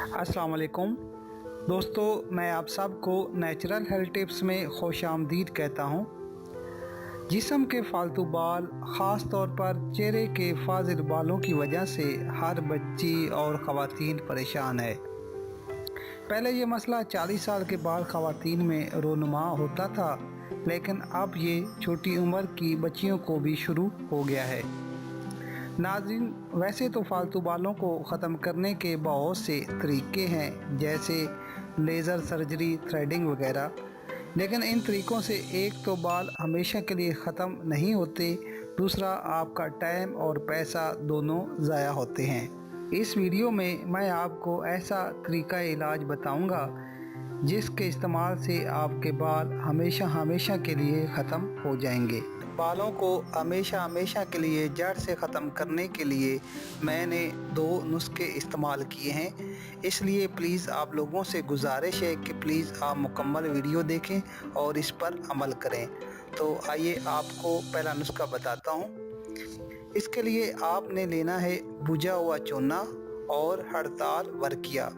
अस्सलाम वालेकुम दोस्तों, मैं आप सबको नेचुरल हेल्थ टिप्स में खुश आमदीद कहता हूँ। जिस्म के फालतू बाल, ख़ास तौर पर चेहरे के फाजिल बालों की वजह से हर बच्ची और ख़वातीन परेशान है। पहले ये मसला 40 साल के बाद ख़वातीन में रोनुमा होता था, लेकिन अब ये छोटी उम्र की बच्चियों को भी शुरू हो गया है। नाज़रीन, वैसे तो फालतू बालों को ख़त्म करने के बहुत से तरीके हैं, जैसे लेज़र सर्जरी, थ्रेडिंग वगैरह, लेकिन इन तरीक़ों से एक तो बाल हमेशा के लिए ख़त्म नहीं होते, दूसरा आपका टाइम और पैसा दोनों ज़ाया होते हैं। इस वीडियो में मैं आपको ऐसा तरीका इलाज बताऊंगा जिसके इस्तेमाल से आपके बाल हमेशा के लिए ख़त्म हो जाएंगे। बालों को हमेशा के लिए जड़ से ख़त्म करने के लिए मैंने 2 नुस्खे इस्तेमाल किए हैं, इसलिए प्लीज़ आप लोगों से गुजारिश है कि प्लीज़ आप मुकम्मल वीडियो देखें और इस पर अमल करें। तो आइए आपको पहला नुस्खा बताता हूँ। इसके लिए आपने लेना है भुजा हुआ चूना और हड़ताल वर्किया।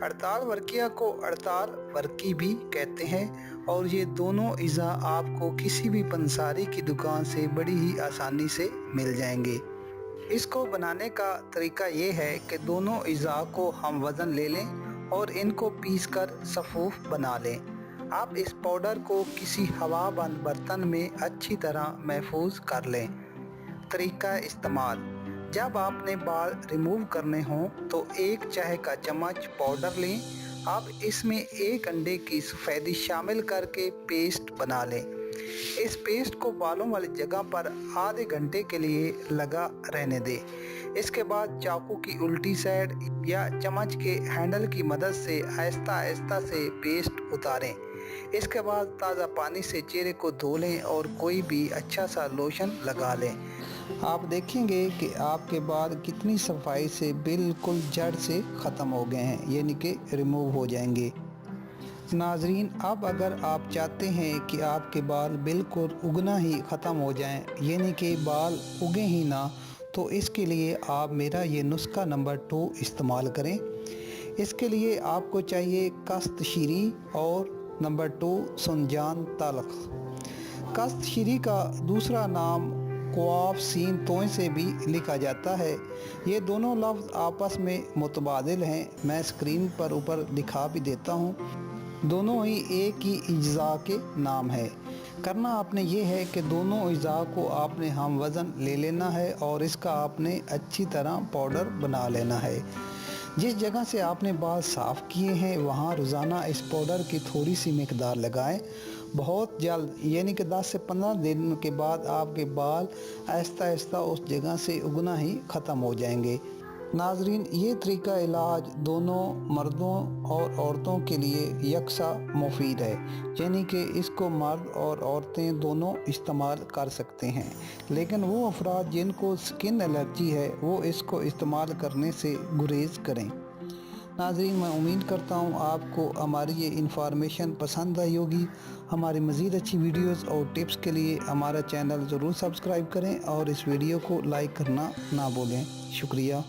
हड़ताल वर्किया को हड़ताल वर्की भी कहते हैं, और ये दोनों इज़ा आपको किसी भी पंसारी की दुकान से बड़ी ही आसानी से मिल जाएंगे। इसको बनाने का तरीका ये है कि दोनों इज़ा को हम वज़न ले लें और इनको पीस कर सफ़ूफ बना लें। आप इस पाउडर को किसी हवा बंद बर्तन में अच्छी तरह महफूज कर लें। तरीका इस्तेमाल: जब आपने बाल रिमूव करने हों तो 1 चाय का चम्मच पाउडर लें। आप इसमें 1 अंडे की सफ़ेदी शामिल करके पेस्ट बना लें। इस पेस्ट को बालों वाली जगह पर आधे घंटे के लिए लगा रहने दें। इसके बाद चाकू की उल्टी साइड या चम्मच के हैंडल की मदद से आहिस्ता से पेस्ट उतारें। इसके बाद ताज़ा पानी से चेहरे को धो लें और कोई भी अच्छा सा लोशन लगा लें। आप देखेंगे कि आपके बाल कितनी सफाई से बिल्कुल जड़ से ख़त्म हो गए हैं, यानी कि रिमूव हो जाएंगे। नाजरीन, अब अगर आप चाहते हैं कि आपके बाल बिल्कुल उगना ही ख़त्म हो जाएं, यानी कि बाल उगे ही ना, तो इसके लिए आप मेरा ये नुस्खा नंबर 2 इस्तेमाल करें। इसके लिए आपको चाहिए कस्त शीरी और नंबर 2 सुनजान तल्ख। कस्त शीरी का दूसरा नाम क्वाफ सीन तोय से भी लिखा जाता है। ये दोनों लफ्ज़ आपस में मुतबादिल हैं। मैं स्क्रीन पर ऊपर दिखा भी देता हूँ। दोनों ही एक ही इज्जा के नाम है। करना आपने ये है कि दोनों इज्जा को आपने हम वज़न ले लेना है और इसका आपने अच्छी तरह पाउडर बना लेना है। जिस जगह से आपने बाल साफ़ किए हैं वहाँ रोज़ाना इस पाउडर की थोड़ी सी मिकदार लगाएं। बहुत जल्द, यानी कि 10 से 15 दिन के बाद आपके बाल आहिस्ता उस जगह से उगना ही ख़त्म हो जाएंगे। नाजरीन, ये तरीका इलाज दोनों मर्दों और औरतों के लिए यकसा मुफीद है, यानी कि इसको मर्द और औरतें दोनों इस्तेमाल कर सकते हैं। लेकिन वो अफराद जिनको स्किन एलर्जी है वो इसको इस्तेमाल करने से गुरेज करें। नाज़रीन, मैं उम्मीद करता हूँ आपको हमारी ये इन्फॉर्मेशन पसंद आई होगी। हमारी मज़ीद अच्छी वीडियोस और टिप्स के लिए हमारा चैनल ज़रूर सब्सक्राइब करें और इस वीडियो को लाइक करना ना भूलें। शुक्रिया।